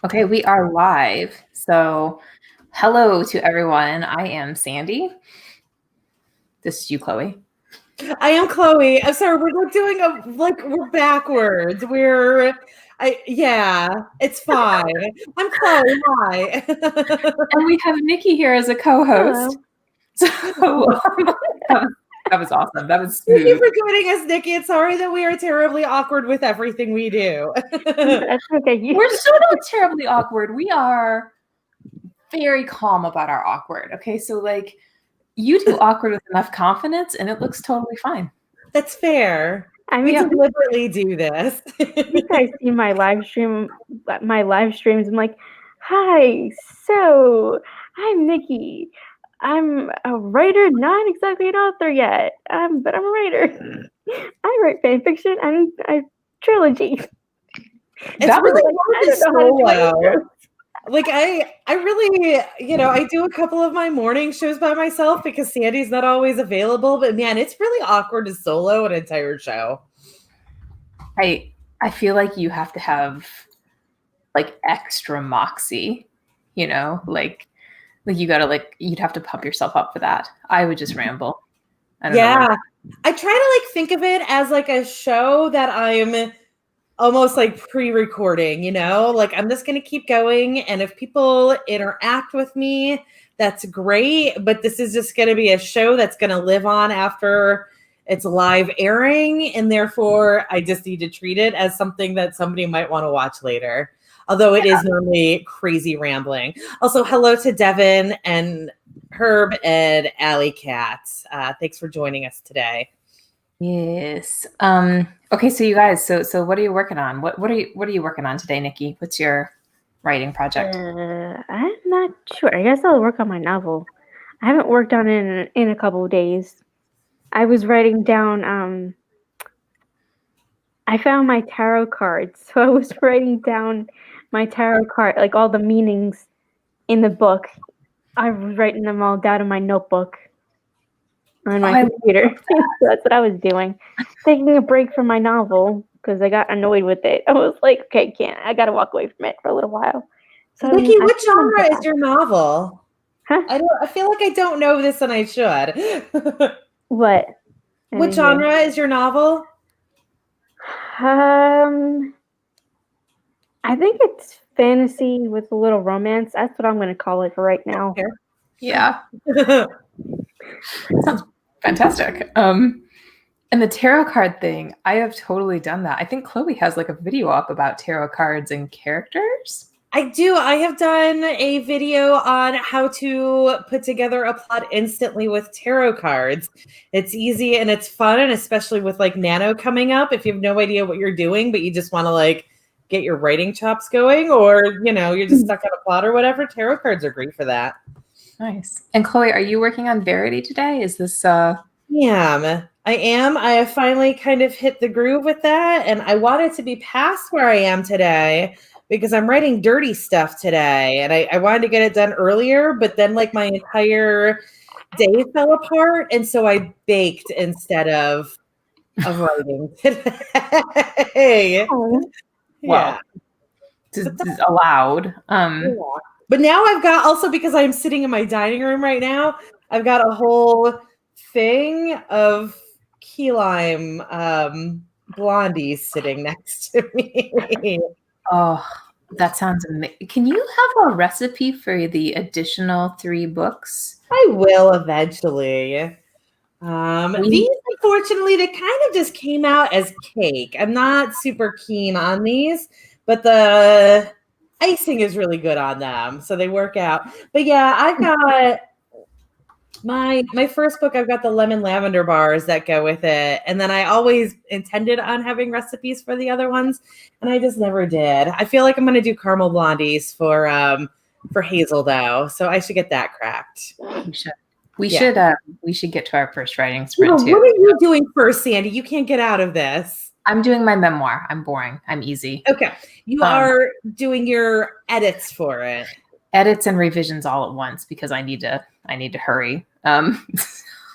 Okay, we are live. So, hello to everyone. I am Sandy. This is you, Chloe. I am Chloe. I'm sorry, we're not doing we're backwards. Yeah, it's fine. I'm Chloe. Hi. And we have Nikki here as a co-host. So, that was awesome. That was Thank you smooth. for joining us, Nikki. It's sorry that we are terribly awkward with everything we do. That's okay. We're so not terribly awkward. We are very calm about our awkward. Okay, so like you do awkward with enough confidence, and it looks totally fine. That's fair. I We mean, deliberately do this. you guys see my live streams. I'm like, hi. So I'm Nikki. I'm a writer, not exactly an author yet, but I'm a writer. I write fan fiction and a trilogy. It's really like, hard I to don't know how to do solo. Like I really, I do a couple of my morning shows by myself because Sandy's not always available. But man, it's really awkward to solo an entire show. I feel like you have to have like extra moxie, like you gotta you'd have to pump yourself up for that. I would just ramble. I don't know. I try to think of it as like a show that I'm almost like pre-recording, like I'm just going to keep going. And if people interact with me, that's great. But this is just going to be a show that's going to live on after it's live airing. And therefore I just need to treat it as something that somebody might want to watch later. Although it is normally crazy rambling. Also, hello to Devin and Herb and Alley Cat. Thanks for joining us today. Yes. Okay, so you guys, so what are you working on? What are you working on today, Nikki? What's your writing project? I'm not sure. I guess I'll work on my novel. I haven't worked on it in a couple of days. I was writing down. I found my tarot cards, so I was writing down my tarot card, like all the meanings in the book. I was writing them all down in my notebook on my computer. So that's what I was doing. Taking a break from my novel because I got annoyed with it. I was like, okay, I got to walk away from it for a little while. So Nikki, what genre is your novel? Huh? I feel like I don't know this and I should. What? What genre is your novel? I think it's fantasy with a little romance. That's what I'm going to call it for right now. Yeah. Sounds fantastic. And the tarot card thing, I have totally done that. I think Chloe has like a video up about tarot cards and characters. I do. I have done a video on how to put together a plot instantly with tarot cards. It's easy and it's fun, and especially with like Nano coming up, if you have no idea what you're doing, but you just want to get your writing chops going, or you're just stuck on a plot or whatever, tarot cards are great for that. Nice. And Chloe, are you working on Verity today? Is this Yeah, I am. I have finally kind of hit the groove with that, and I wanted to be past where I am today because I'm writing dirty stuff today, and I wanted to get it done earlier, but then my entire day fell apart, and so I baked instead of writing today. Well, this is allowed. Yeah. But now I've got, also because I'm sitting in my dining room right now, I've got a whole thing of key lime blondies sitting next to me. Oh, that sounds amazing. Can you have a recipe for the additional 3 books? I will eventually. These, unfortunately, they kind of just came out as cake. I'm not super keen on these, but the icing is really good on them, so they work out. But yeah, I've got my first book. I've got the lemon lavender bars that go with it, and then I always intended on having recipes for the other ones, and I just never did. I feel like I'm going to do caramel blondies for Hazel though, so I should get that cracked. We should get to our first writing sprint too. What are you doing first, Sandy? You can't get out of this. I'm doing my memoir. I'm boring. I'm easy. Okay. You are doing your edits for it. Edits and revisions all at once because I need to hurry. Awesome.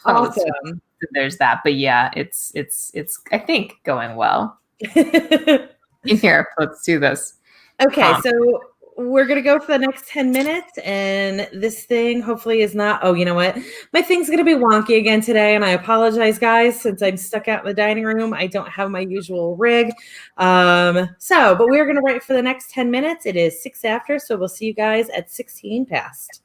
So there's that. But yeah, it's I think going well. Here, let's do this. Okay, so we're going to go for the next 10 minutes, and this thing hopefully is not, oh, you know what? My thing's going to be wonky again today, and I apologize, guys, since I'm stuck out in the dining room. I don't have my usual rig. But we're going to write for the next 10 minutes. It is 6 after, so we'll see you guys at 16 past.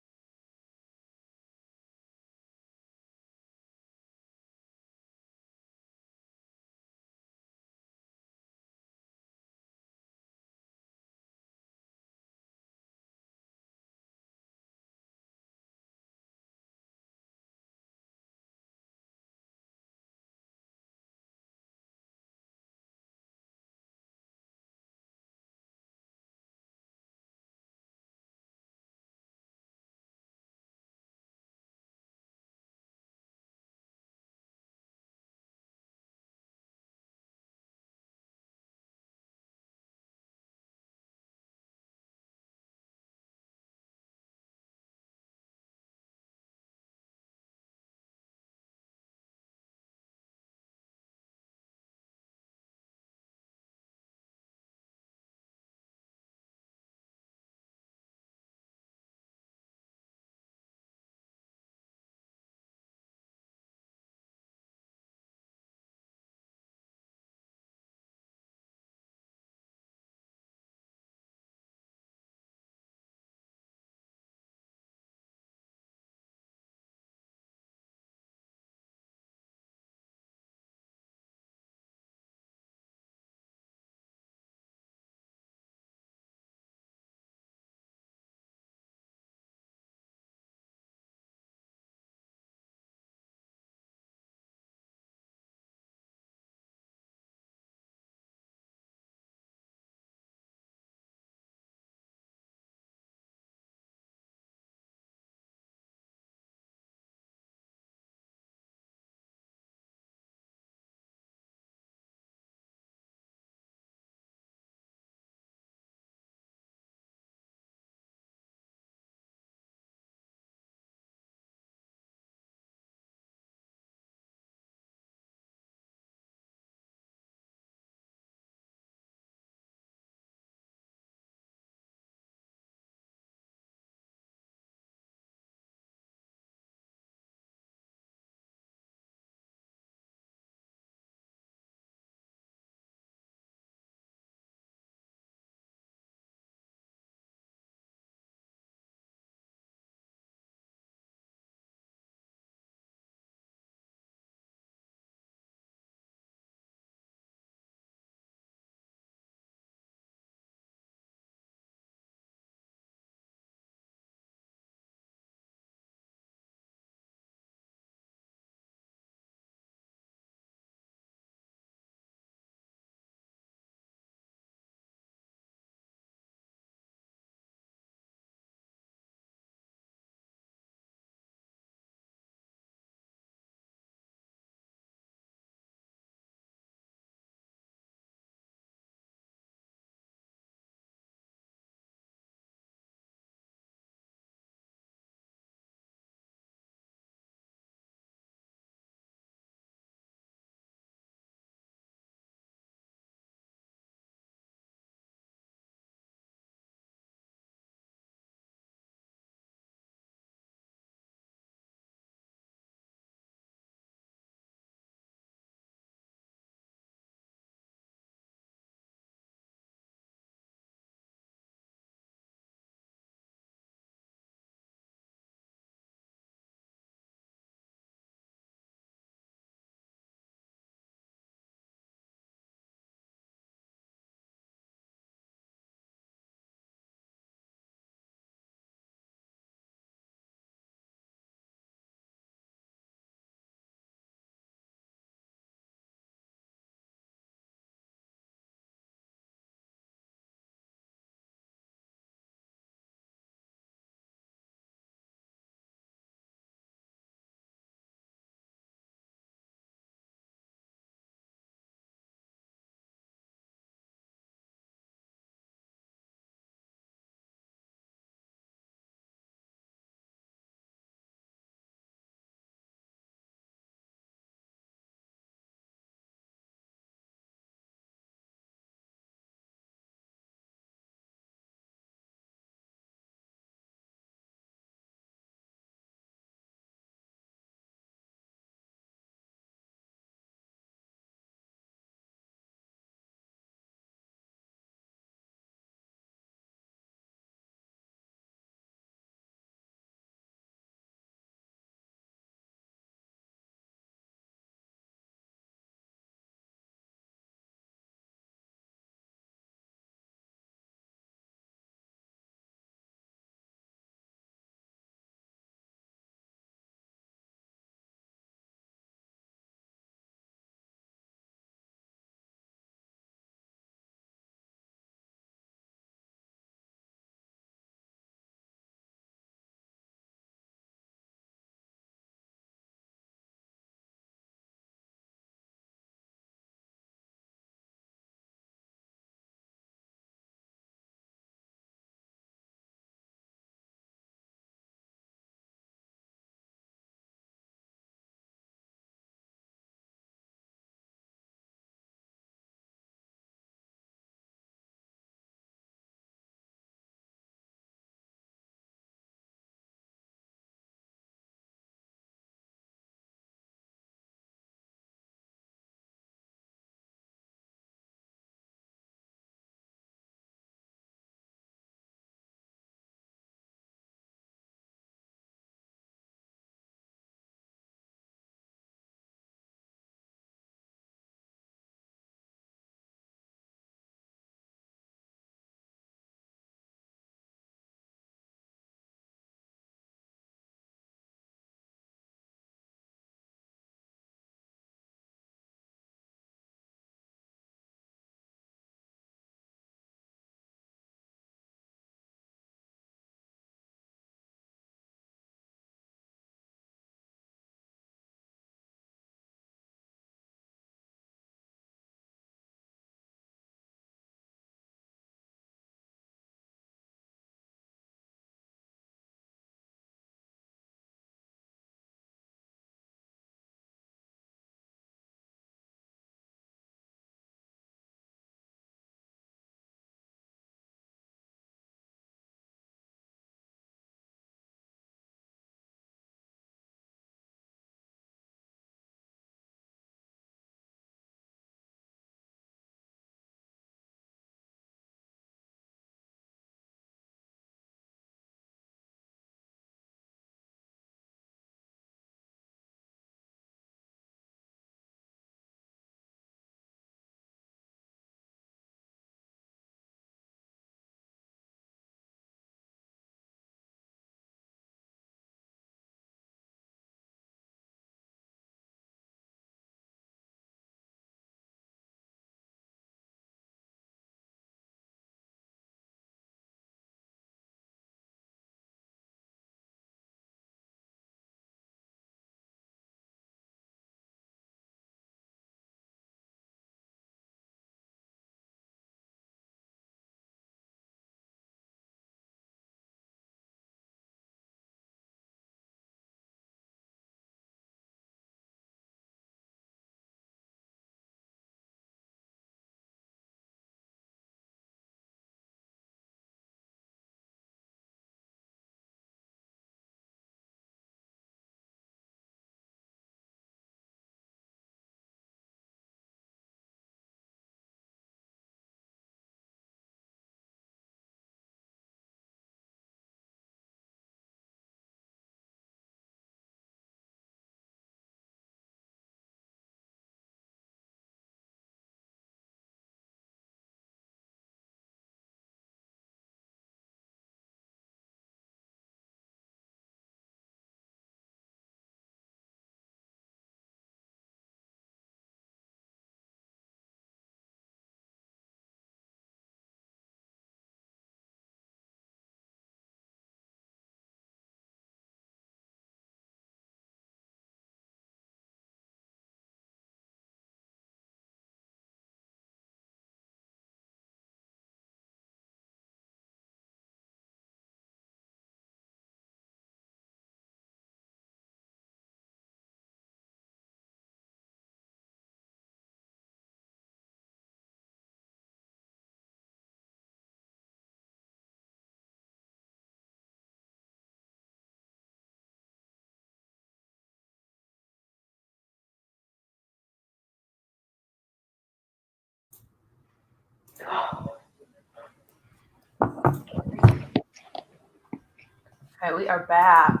Okay, we are back.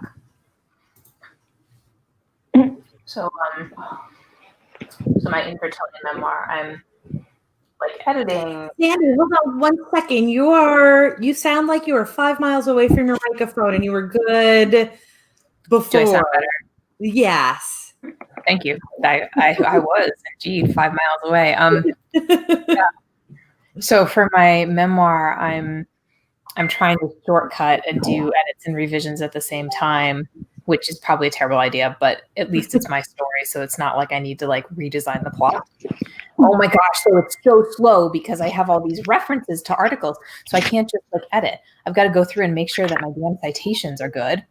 So my infertility memoir, I'm like editing. Sandy, hold on 1 second. You sound like you were 5 miles away from your microphone and you were good before. Do I sound better? Yes. Thank you. I was indeed 5 miles away. Yeah. So for my memoir, I'm trying to shortcut and do edits and revisions at the same time, which is probably a terrible idea, but at least it's my story, so it's not like I need to like redesign the plot. Oh my gosh, so it's so slow because I have all these references to articles, so I can't just like edit. I've got to go through and make sure that my damn citations are good.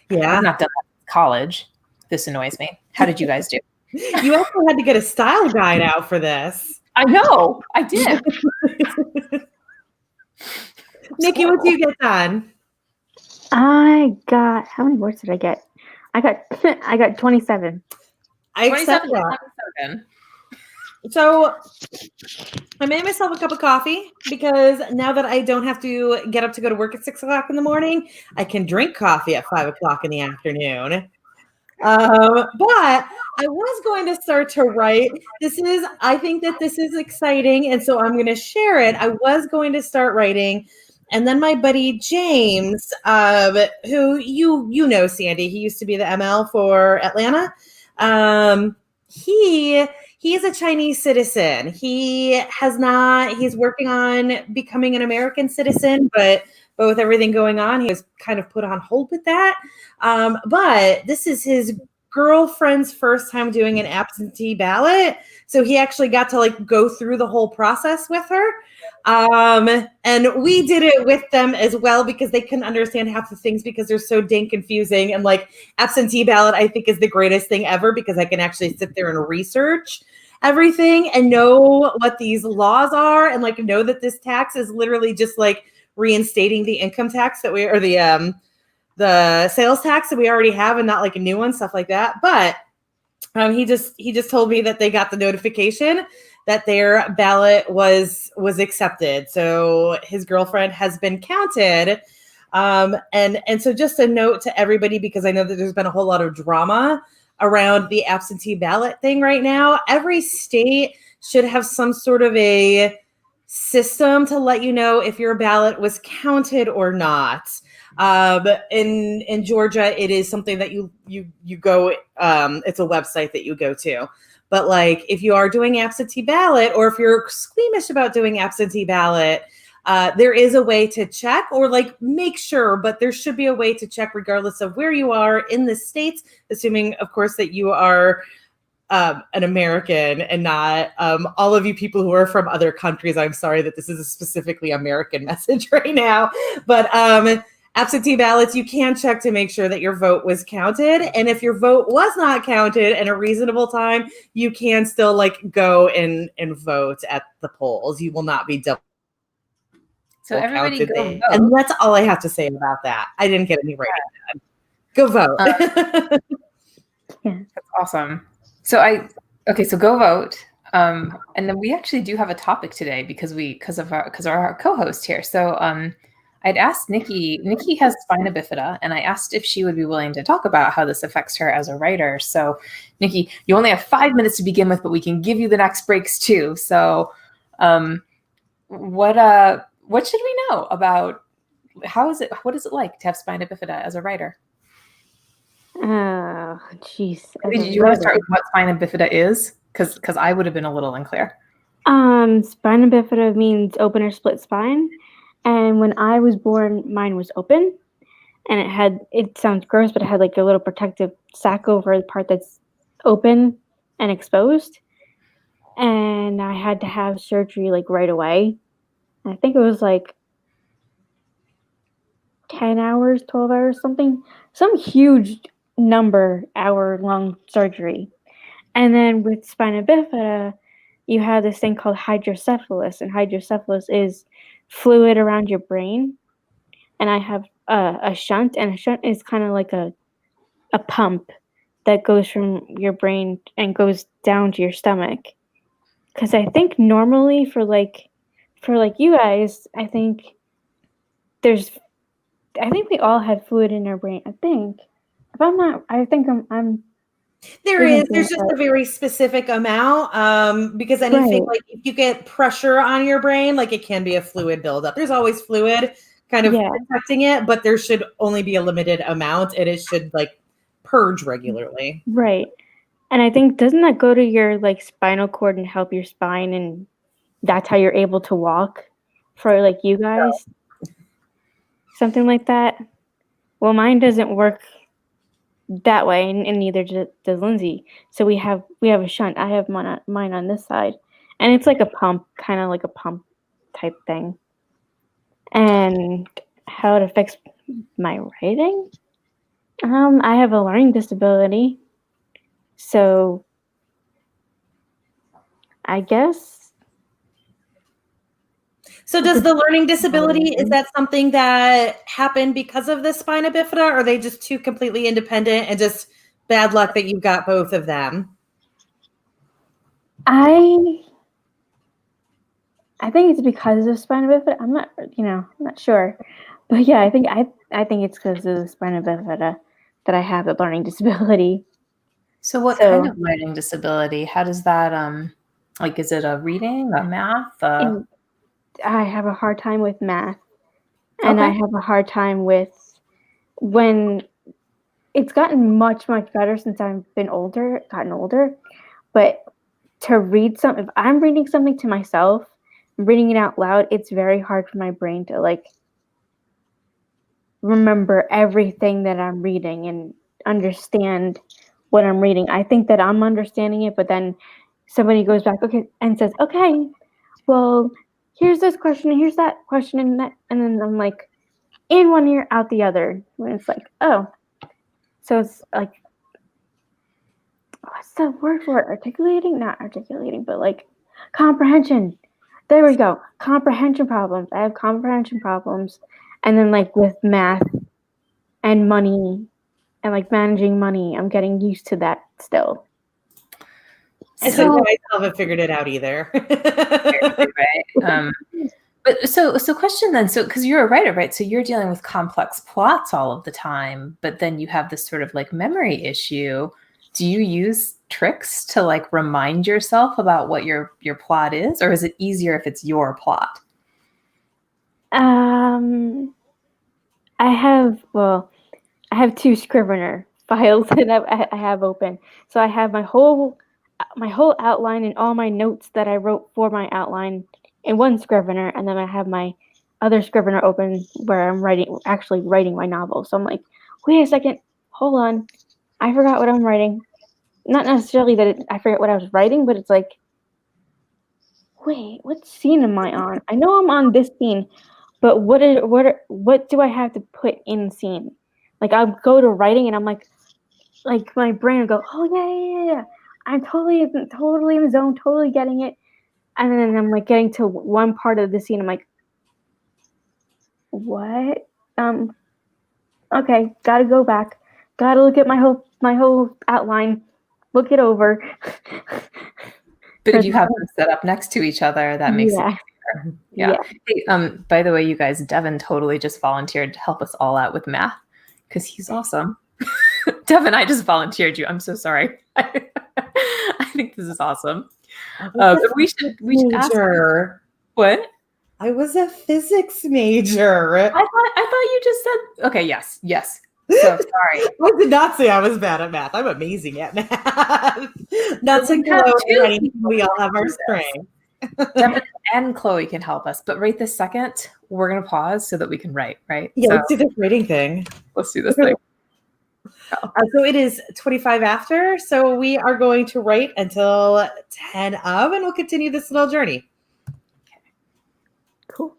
Yeah. I've not done that since college. This annoys me. How did you guys do? You also had to get a style guide out for this. I know, I did. Nikki, what do you get done? I got, how many words did I get? I got 27. I accept 27 that. 27. So I made myself a cup of coffee because now that I don't have to get up to go to work at 6 o'clock in the morning, I can drink coffee at 5 o'clock in the afternoon. But I was going to start to write. I think that this is exciting, and so I'm going to share it. I was going to start writing, and then my buddy James, who you know, Sandy, he used to be the ML for Atlanta. He's a Chinese citizen. He's working on becoming an American citizen, but with everything going on, he was kind of put on hold with that. But this is his girlfriend's first time doing an absentee ballot. So he actually got to like go through the whole process with her. And we did it with them as well because they couldn't understand half the things because they're so dang confusing. And like absentee ballot, I think is the greatest thing ever because I can actually sit there and research everything and know what these laws are and like know that this tax is literally just like reinstating the income tax that we, or the sales tax that we already have and not like a new one, stuff like that. But he just told me that they got the notification that their ballot was accepted. So his girlfriend has been counted. And so just a note to everybody, because I know that there's been a whole lot of drama around the absentee ballot thing right now. Every state should have some sort of a system to let you know if your ballot was counted or not. In Georgia, it is something that you go, it's a website that you go to. But like if you are doing absentee ballot or if you're squeamish about doing absentee ballot, there is a way to check or like make sure, but there should be a way to check regardless of where you are in the states, assuming of course that you are an American and not all of you people who are from other countries. I'm sorry that this is a specifically American message right now, but absentee ballots, you can check to make sure that your vote was counted. And if your vote was not counted in a reasonable time, you can still like go and vote at the polls. You will not be double. So everybody go vote. And that's all I have to say about that. I didn't get any writing done. Go vote. That's awesome. So so go vote. And then we actually do have a topic today because of our co-host here. So I'd asked Nikki has spina bifida, and I asked if she would be willing to talk about how this affects her as a writer. So Nikki, you only have 5 minutes to begin with, but we can give you the next breaks too. So what should we know about what is it like to have spina bifida as a writer? Oh, jeez. Did you want to start with what spina bifida is? Because I would have been a little unclear. Spina bifida means open or split spine. And when I was born, mine was open. And it sounds gross, but it had like a little protective sac over the part that's open and exposed. And I had to have surgery like right away. I think it was like 10 hours, 12 hours, something. Some huge hour-long surgery. And then with spina bifida, you have this thing called hydrocephalus, and hydrocephalus is fluid around your brain. And I have a shunt, and a shunt is kind of like a pump that goes from your brain and goes down to your stomach. Because I think normally for for like you guys, I think we all had fluid in our brain. I think. If I'm not, I think I'm There's just a very specific amount, because anything like if you get pressure on your brain, like it can be a fluid buildup. There's always fluid kind of protecting it, but there should only be a limited amount, and it should like purge regularly. Right. And I think, doesn't that go to your like spinal cord and help your spine, and that's how you're able to walk for like you guys? Something like that. Well, mine doesn't work that way, and neither does Lindsay. So we have a shunt. I have mine on this side, and it's like a pump, kind of like a pump type thing. And how it affects my writing? I have a learning disability, so I guess. So does the learning disability, is that something that happened because of the spina bifida, or are they just two completely independent and just bad luck that you've got both of them? I think it's because of spina bifida. I'm not sure. But yeah, I think it's because of the spina bifida that I have a learning disability. So what kind of learning disability? How does that like, is it a reading, a math? I have a hard time with math, and I have a hard time with when it's gotten much better since I've gotten older. But to read something, if I'm reading something to myself, reading it out loud, it's very hard for my brain to like remember everything that I'm reading and understand what I'm reading. I think that I'm understanding it, but then somebody goes back and says, okay, well, here's this question, and here's that question, and then I'm like, in one ear, out the other. When it's like, oh, so it's like, what's the word for it? Articulating? Not articulating, but like comprehension. There we go. Comprehension problems. I have comprehension problems. And then like with math and money and like managing money, I'm getting used to that still. And so I still haven't figured it out either. Right. But so question then, so because you're a writer, right? So you're dealing with complex plots all of the time, but then you have this sort of like memory issue. Do you use tricks to like remind yourself about what your plot is, or is it easier if it's your plot? I have two Scrivener files that I have open. So I have my whole outline and all my notes that I wrote for my outline in one Scrivener, and then I have my other Scrivener open where I'm actually writing my novel. So I'm like, wait a second, hold on, I forgot what I'm writing. Not necessarily that I forget what I was writing, but it's like, wait, what scene am I on? I know I'm on this scene, but what do I have to put in scene? Like I'll go to writing and I'm like my brain will go, oh yeah. I'm totally in the zone, totally getting it. And then I'm like getting to one part of the scene. I'm like, what? Okay, gotta go back. Gotta look at my whole outline, look it over. But if you have them set up next to each other, that makes it easier. Yeah. Hey, by the way, you guys, Devin totally just volunteered to help us all out with math because he's awesome. Devin, I just volunteered you. I'm so sorry. I think this is awesome. But we should ask her. What? I was a physics major. I thought you just said, okay, yes. So sorry. I did not say I was bad at math. I'm amazing at math. Not so we all have our strengths. Devin and Chloe can help us, but right this second, we're going to pause so that we can write, right? Yeah, let's do this writing thing. Let's do this thing. So it is 25 after, so we are going to write until 10 of, and we'll continue this little journey. Cool.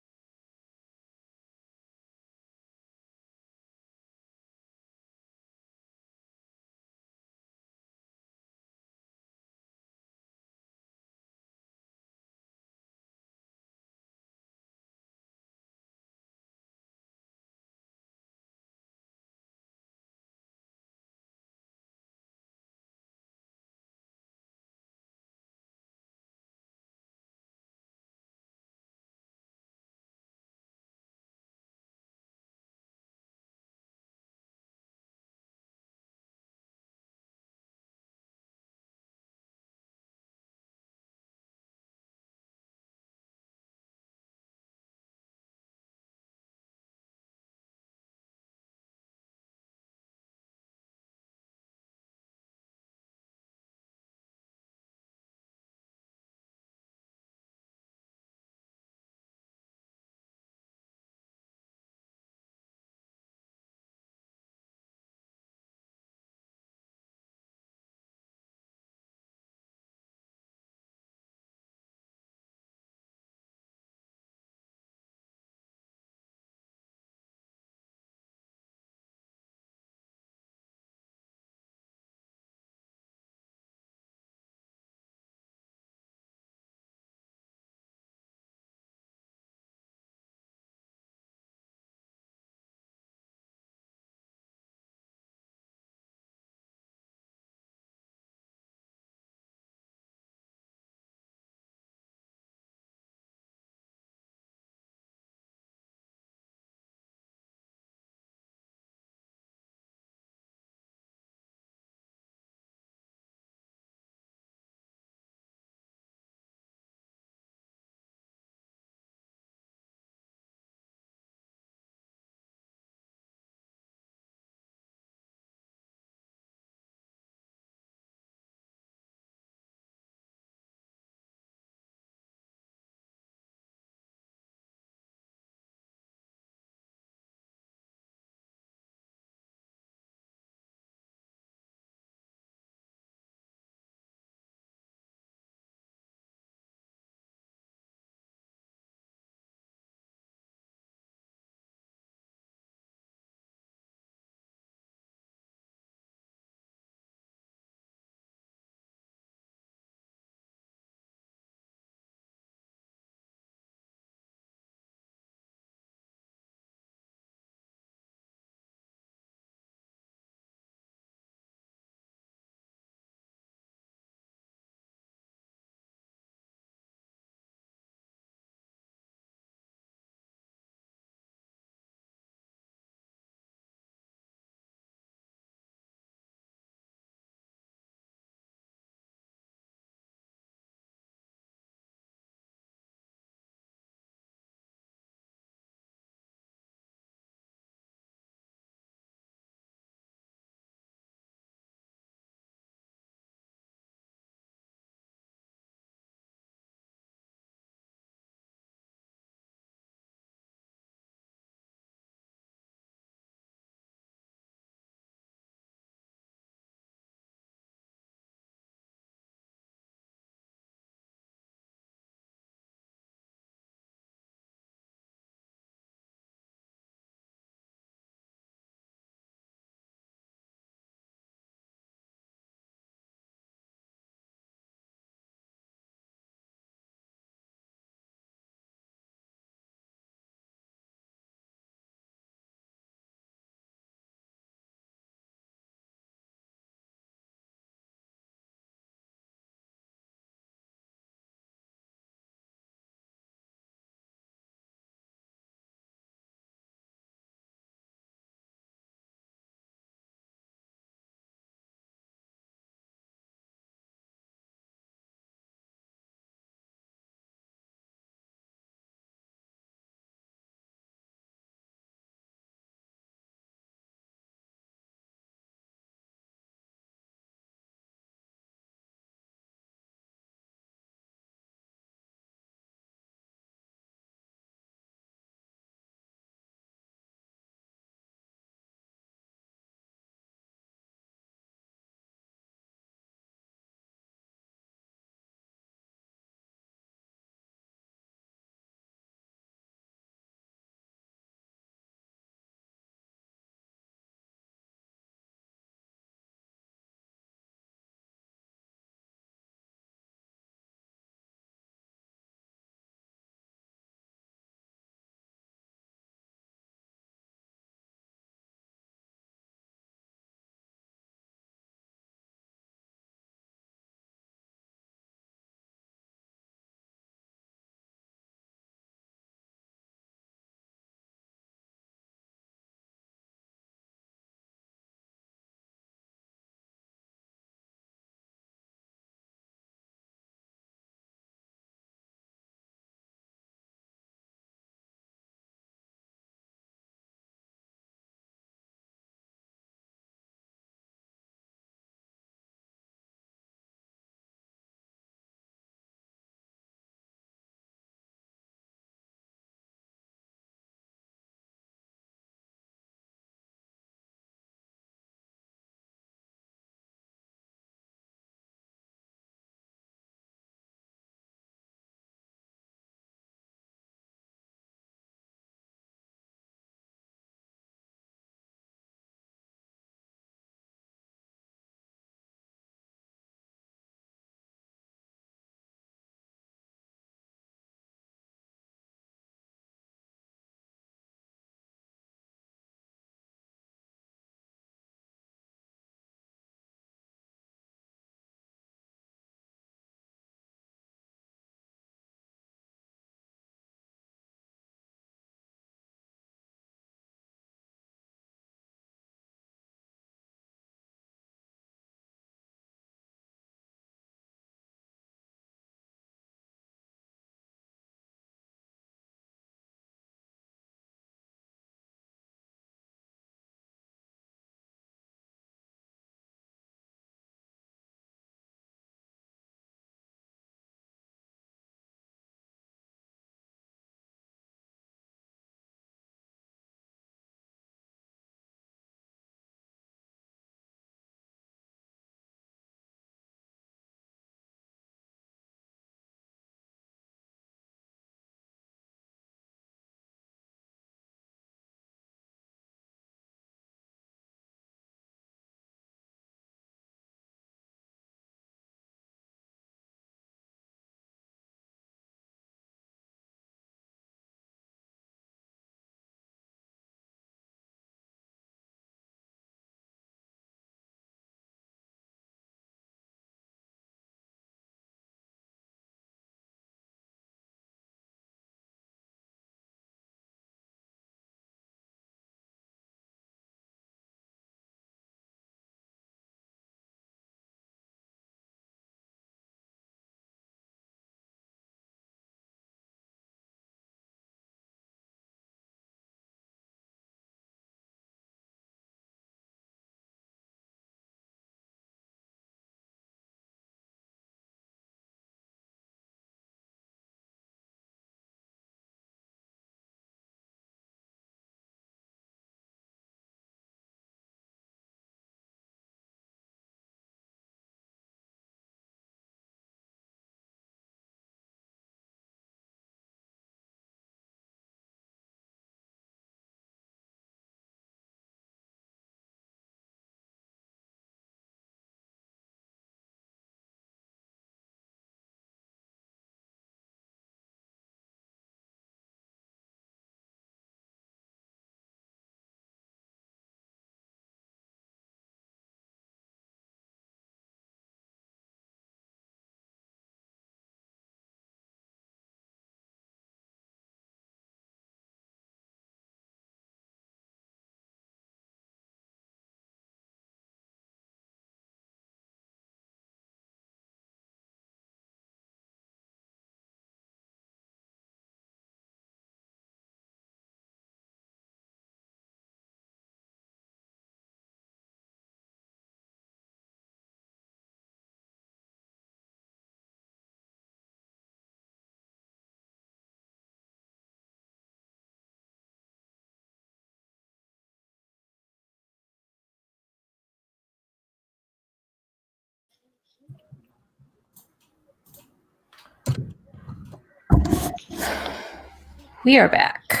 We are back.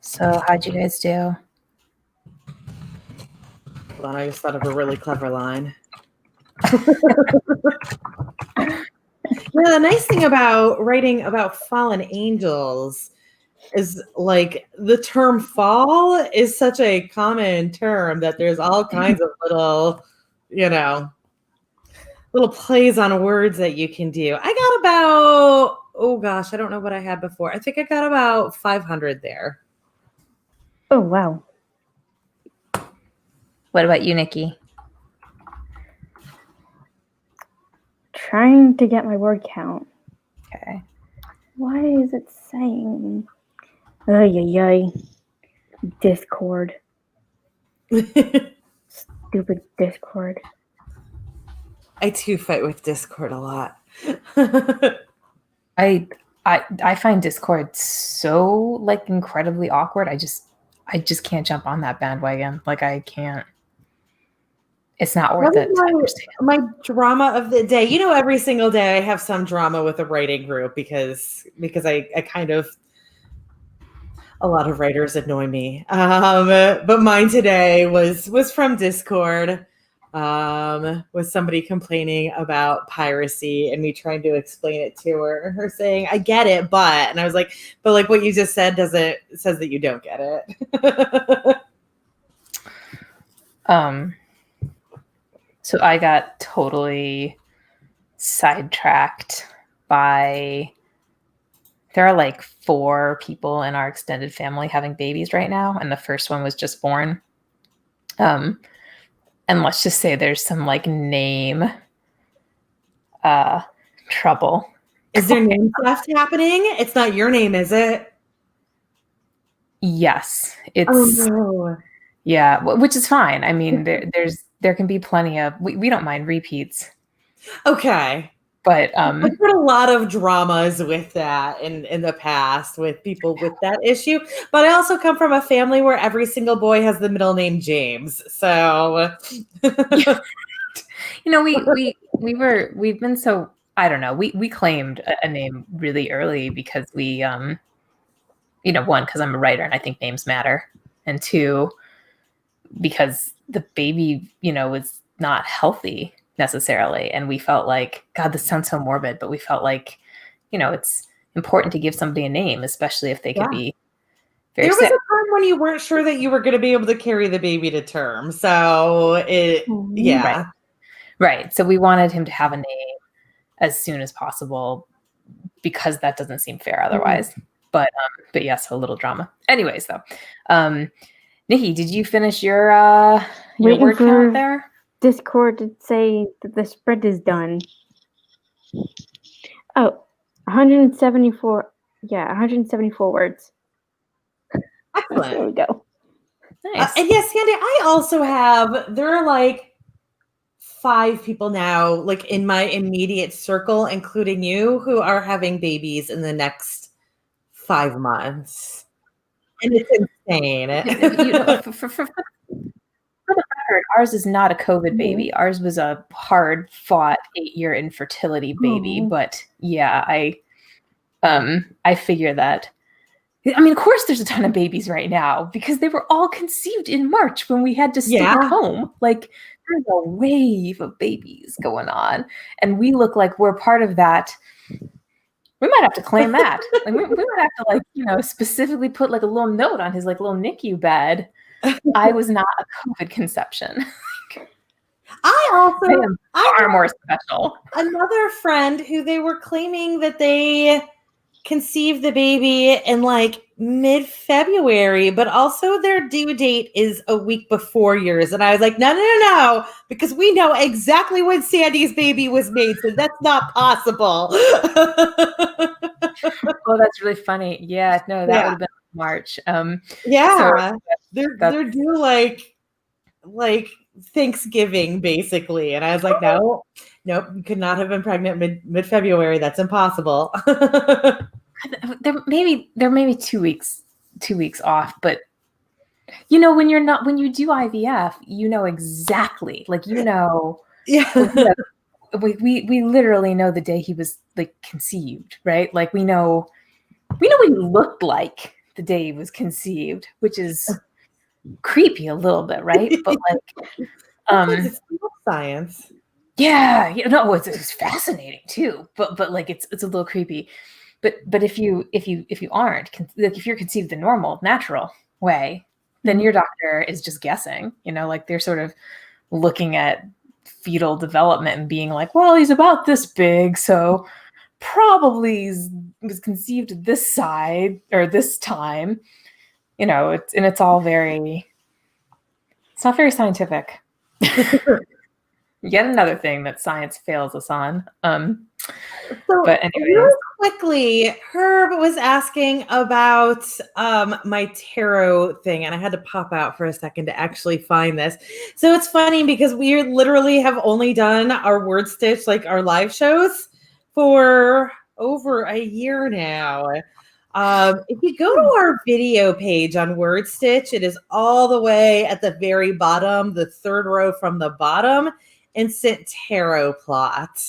So how'd you guys do? Hold on, I just thought of a really clever line. Yeah, the nice thing about writing about fallen angels is like the term fall is such a common term that there's all kinds of little, little plays on words that you can do. I got about, oh gosh, I don't know what I had before. I think I got about 500 there. Oh, wow. What about you, Nikki? Trying to get my word count. Okay. Why is it saying? Ay. Discord. Stupid Discord. I too fight with Discord a lot. I find Discord so like incredibly awkward. I just can't jump on that bandwagon. Like I can't. It's not worth it. My drama of the day. Every single day I have some drama with a writing group because I kind of, a lot of writers annoy me. But mine today was from Discord. With somebody complaining about piracy and me trying to explain it to her, and her saying, "I get it, but," and I was like, "But like what you just said says that you don't get it." So I got totally sidetracked by. There are like 4 people in our extended family having babies right now, and the first one was just born. And let's just say there's some like name trouble. Is there name theft happening? It's not your name, is it? Yes. It's no. Yeah, which is fine. I mean, there can be plenty of we don't mind repeats. Okay. But I've had a lot of dramas with that in the past with people with that issue. But I also come from a family where every single boy has the middle name James. So we've been so, I don't know, we claimed a name really early because we 1, because I'm a writer and I think names matter, and 2, because the baby was not healthy necessarily, and we felt like, God, this sounds so morbid, but we felt like it's important to give somebody a name, especially if they could be very there was sick. a time when you weren't sure that you were going to be able to carry the baby to term, so right. So we wanted him to have a name as soon as possible because that doesn't seem fair otherwise. But yes, a little drama. Anyways, though, Nikki, did you finish your word count there? Discord to say that the spread is done. Oh, 174. Yeah, 174 words. Excellent. There we go. Nice. And yes, Sandy, I also have, there are like 5 people now, like in my immediate circle, including you, who are having babies in the next 5 months. And it's insane. For the record, ours is not a COVID baby. Ours was a hard-fought 8-year infertility baby. But yeah, I figure that. I mean, of course, there's a ton of babies right now because they were all conceived in March when we had to stay at home. Like, there's a wave of babies going on, and we look like we're part of that. We might have to claim that. Like, we might have to specifically put like a little note on his like little NICU bed. I was not a COVID conception. I am far more special. Another friend who they were claiming that they conceived the baby in like mid-February, but also their due date is a week before yours. And I was like, no, because we know exactly when Sandy's baby was made, so that's not possible. Oh, that's really funny. Yeah, no, that would have been March. So they're due like Thanksgiving basically, and I was like, nope, you could not have been pregnant mid-February. That's impossible. There may be 2 weeks off, but You know, when you do IVF, you know exactly, like, you know, Yeah. we literally know the day he was like conceived, right? Like we know what he looked like the day he was conceived, which is creepy a little bit, right? But like, Sometimes it's not science. yeah, you know, it's fascinating too, but like it's a little creepy. But if you aren't like if you're conceived the normal natural way, then your doctor is just guessing, you know, like they're sort of looking at fetal development and being like, well, he's about this big, so probably was conceived at this side or this time, you know. It's all very, it's not very scientific. Yet another thing that science fails us on. But anyways, really quickly, Herb was asking about my tarot thing, and I had to pop out for a second to actually find this. So it's funny because we literally have only done our WordStitch, like our live shows, for over a year now. If you go to our video page on WordStitch, it is all the way at the very bottom, the third row from the bottom, instant tarot plot.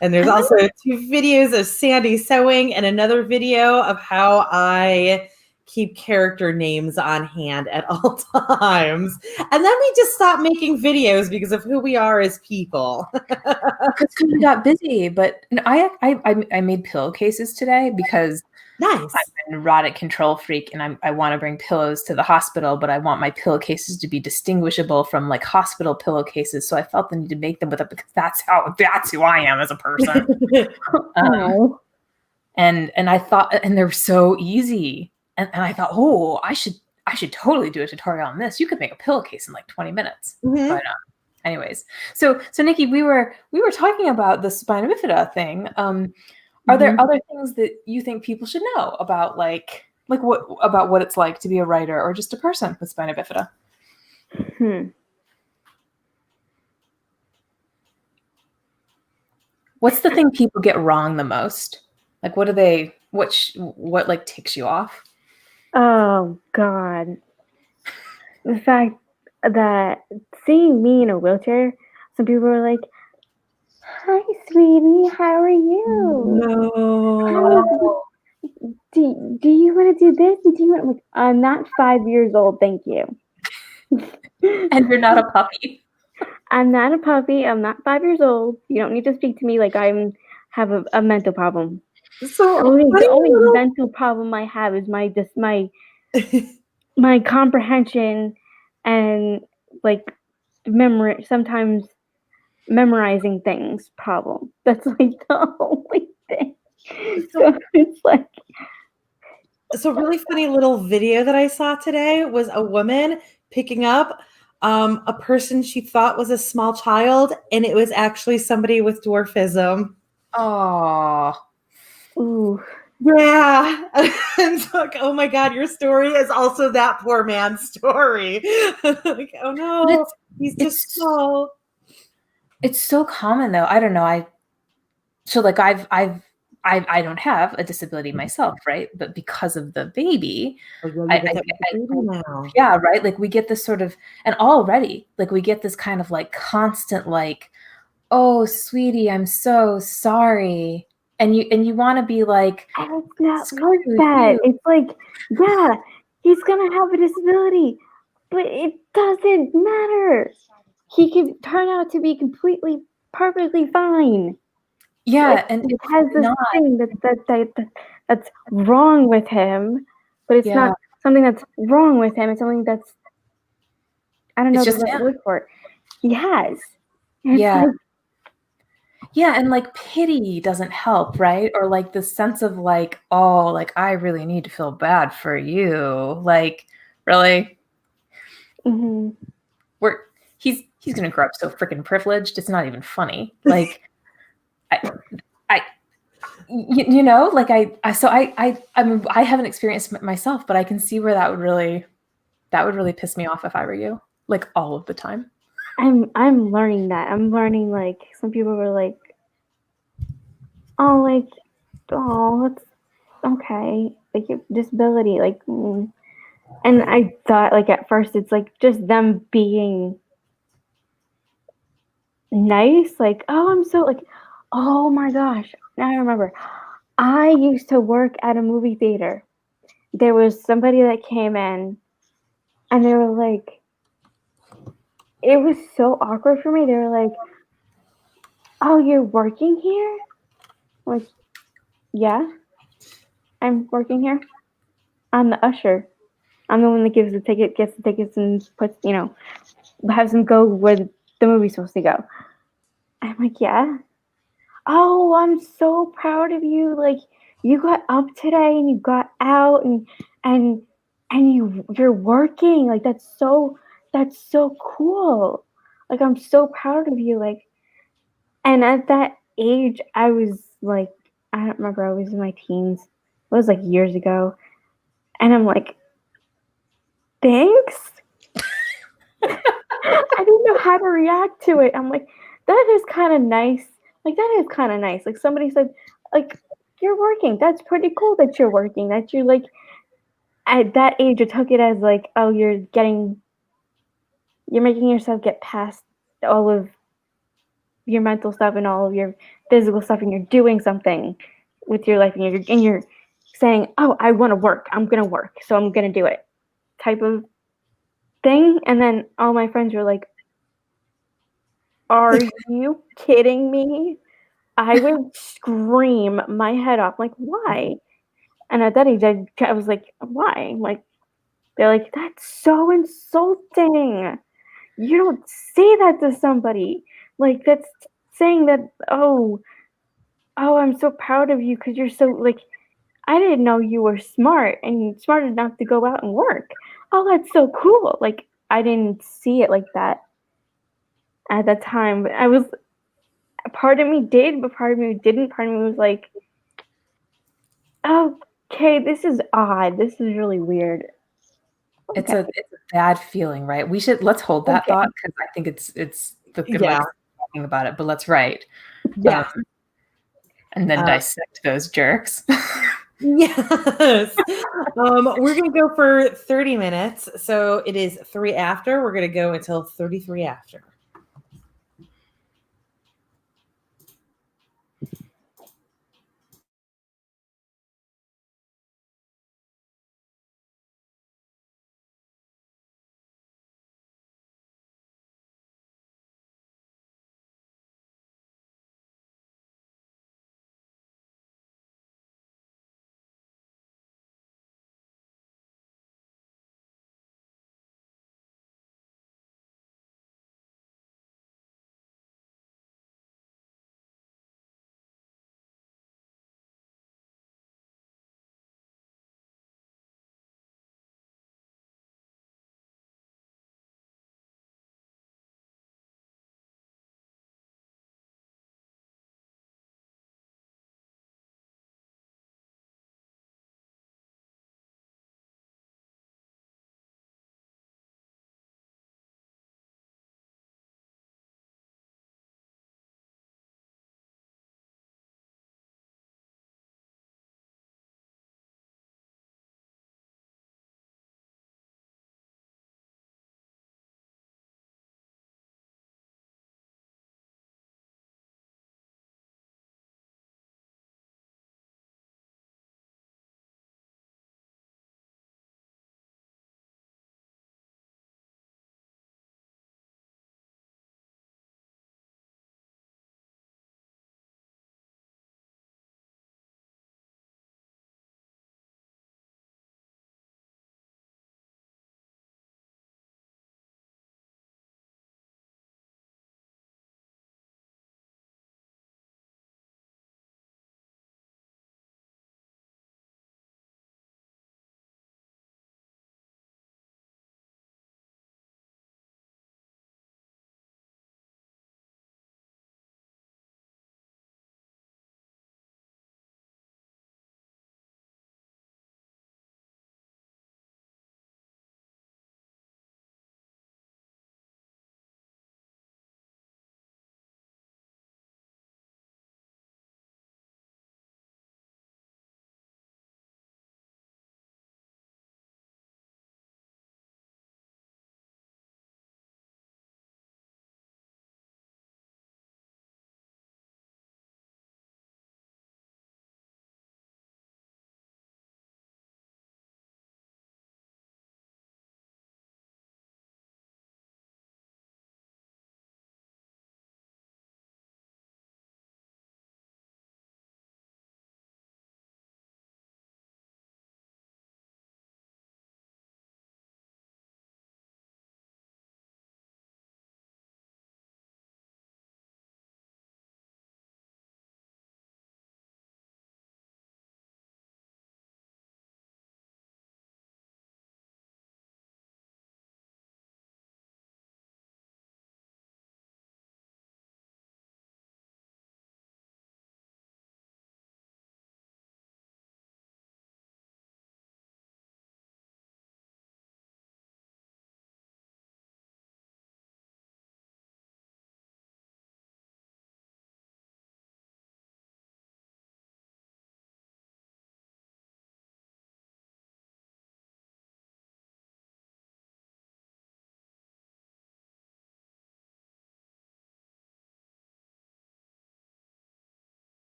And there's also 2 videos of Sandy sewing and another video of how I keep character names on hand at all times. And then we just stopped making videos because of who we are as people. because we got busy. But I made pillowcases today because Nice. I'm an erotic control freak and I want to bring pillows to the hospital, but I want my pillowcases to be distinguishable from like hospital pillowcases. So I felt the need to make them with it because that's who I am as a person. And I thought, and they're so easy. And I thought, oh, I should totally do a tutorial on this. You could make a pillowcase in like 20 minutes. But anyways, so Nikki, we were talking about the spina bifida thing. Are there other things that you think people should know about like what it's like to be a writer or just a person with spina bifida? What's the thing people get wrong the most? Like what like ticks you off? Oh God. The fact that seeing me in a wheelchair, some people are like, "Hi, sweetie, how are you? No. Do you want to do this? Do you want?" I'm like, "I'm not 5 years old, thank you." And you're not a puppy. I'm not a puppy. I'm not 5 years old. You don't need to speak to me like I have a mental problem. So the only mental problem I have is my comprehension and like sometimes memorizing things problem. That's like the only thing. So it's like, so really funny little video that I saw today was a woman picking up a person she thought was a small child, and it was actually somebody with dwarfism. Oh, ooh. Yeah. And so like, oh my God, your story is also that poor man's story. Like, oh no, he's just small. It's so common though. I don't know. I don't have a disability myself, right? But because of the baby, yeah, right. Like we get this sort of, and already like we get this kind of like constant like, oh, sweetie, I'm so sorry. And you want to be like, and it's not like that. It's like, yeah, he's gonna have a disability, but it doesn't matter. He can turn out to be perfectly fine. Yeah, and it has this thing that's wrong with him, but it's not something that's wrong with him. It's something that's, I don't know the right word for it. He has. Yeah. Yeah, and like pity doesn't help, right? Or like the sense of like, oh, like I really need to feel bad for you. Like, really? He's gonna grow up so freaking privileged. It's not even funny. Like, you know, like I mean, I haven't experienced it myself, but I can see where that would really piss me off if I were you, like all of the time. I'm learning that. I'm learning like some people were like, that's okay. Like your disability, like And I thought, like, at first it's like just them being nice, like, oh, I'm so like, oh my gosh, now I remember. I used to work at a movie theater. There was somebody that came in and they were like, it was so awkward for me. They were like, oh, you're working here? I'm like, yeah, I'm working here. I'm the usher. I'm the one that gives the ticket, gets the tickets, and puts, has them go where the movie's supposed to go. I'm like, yeah. Oh, I'm so proud of you. Like, you got up today and you got out and and you're working. Like, that's so cool. Like, I'm so proud of you. Like, and at that age, I was like, I don't remember. I was in my teens. It was like years ago, and I'm like, thanks. I didn't know how to react to it. I'm like, that is kind of nice. Like, that is kind of nice. Like, somebody said, like, you're working. That's pretty cool that you're working. That you're like, at that age, I took it as like, oh, you're making yourself get past all of your mental stuff and all of your physical stuff, and you're doing something with your life, and you're saying, oh, I want to work. I'm gonna work, so I'm gonna do it, type of thing. And then all my friends were like, are you kidding me? I would scream my head off, like, why? And at that age, I was like, why? Like, they're like, that's so insulting. You don't say that to somebody. Like, that's saying that, oh, I'm so proud of you because you're so, like, I didn't know you were smart and smart enough to go out and work. Oh, that's so cool. Like, I didn't see it like that at that time. But part of me did, but part of me didn't. Part of me was like, okay, this is odd. This is really weird. It's Okay. a bad feeling, right? Let's hold that Okay. thought because I think it's the good Yeah. talking about it, but let's write. Yeah. And then Uh, dissect those jerks. Yes. We're going to go for 30 minutes. So it is 3 after. We're going to go until 33 after.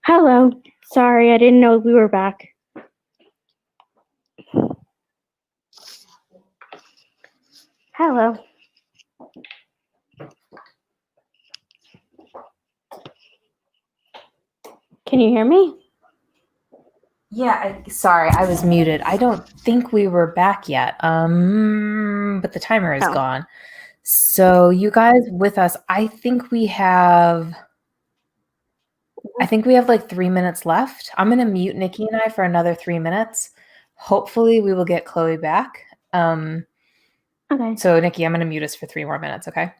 Hello. Sorry, I didn't know we were back. Hello. Can you hear me? Yeah, sorry, I was muted. I don't think we were back yet. But the timer is gone. So you guys with us, I think we have like 3 minutes left. I'm gonna mute Nikki and I for another 3 minutes. Hopefully we will get Chloe back. Okay. So Nikki, I'm gonna mute us for 3 more minutes, okay?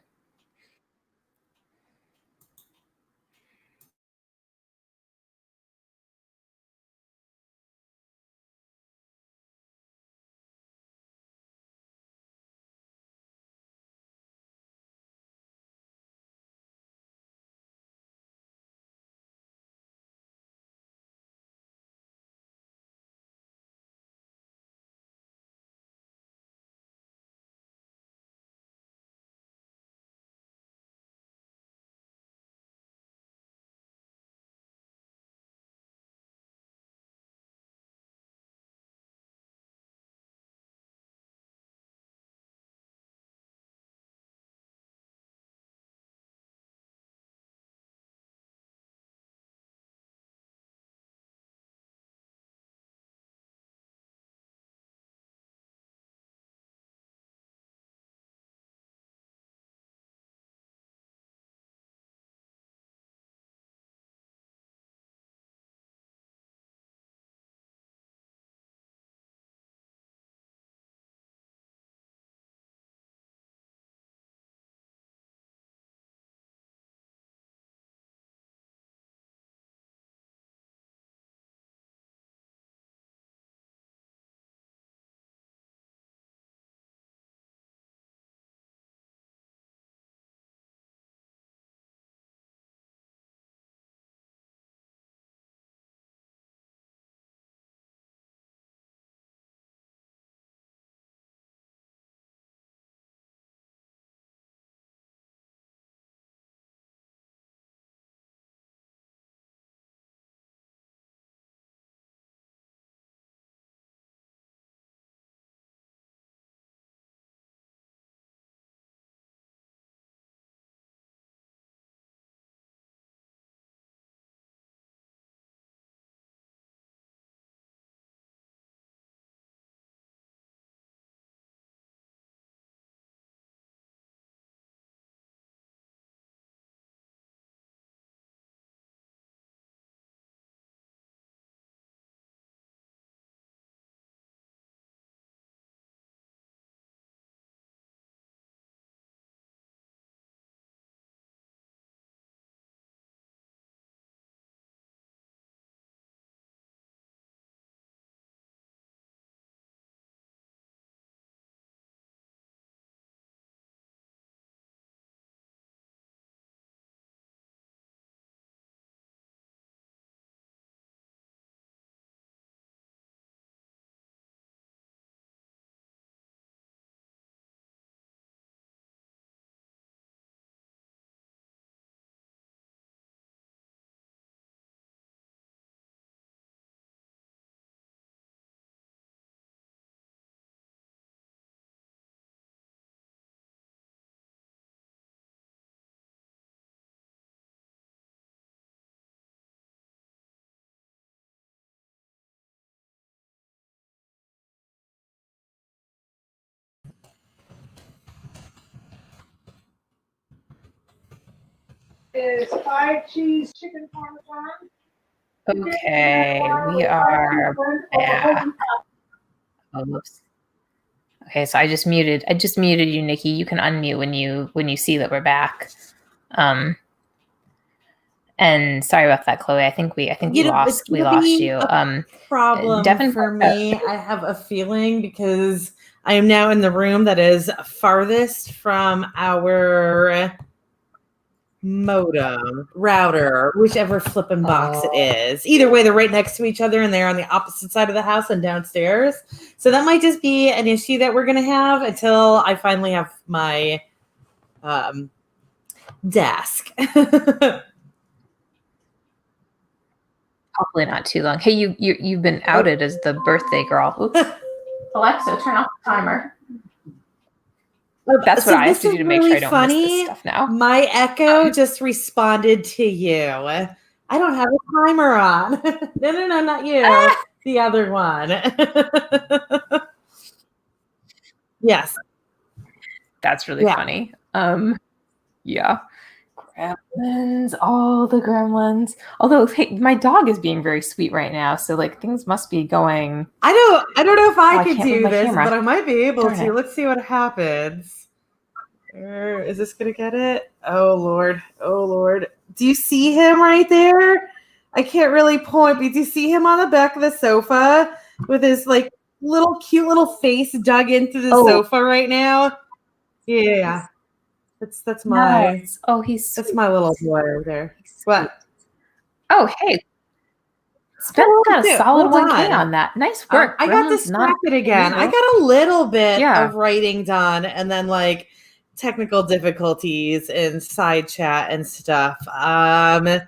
Is 5 cheese chicken parmesan. Okay, we are back. Oops. Okay, so I just muted you, Nikki. You can unmute when you see that we're back. And sorry about that, Chloe. I think we lost you. Problem Devin, for me. I have a feeling because I am now in the room that is farthest from our modem, router, whichever flipping box it is. Either way, they're right next to each other and they're on the opposite side of the house and downstairs. So that might just be an issue that we're going to have until I finally have my desk. Hopefully not too long. Hey, you've been outed as the birthday girl. Oops. Alexa, turn off the timer. That's what I have to do to make sure I don't miss this stuff now. My Echo just responded to you. I don't have a timer on. No, not you. The other one. Yes. That's really funny. Yeah. Gremlins, all the gremlins. Although, hey, my dog is being very sweet right now, so like things must be going. I don't know if I can do this, camera. but I might be able Darn to. it. Let's see what happens. Is this gonna get it? Oh Lord. Do you see him right there? I can't really point, but do you see him on the back of the sofa with his like cute little face dug into the sofa right now? Yeah. That's my that's my little boy over there. What? Oh, hey. Spen's got a solid 1K on that. Nice work. I got distracted again. I got a little bit of writing done and then like technical difficulties in side chat and stuff. I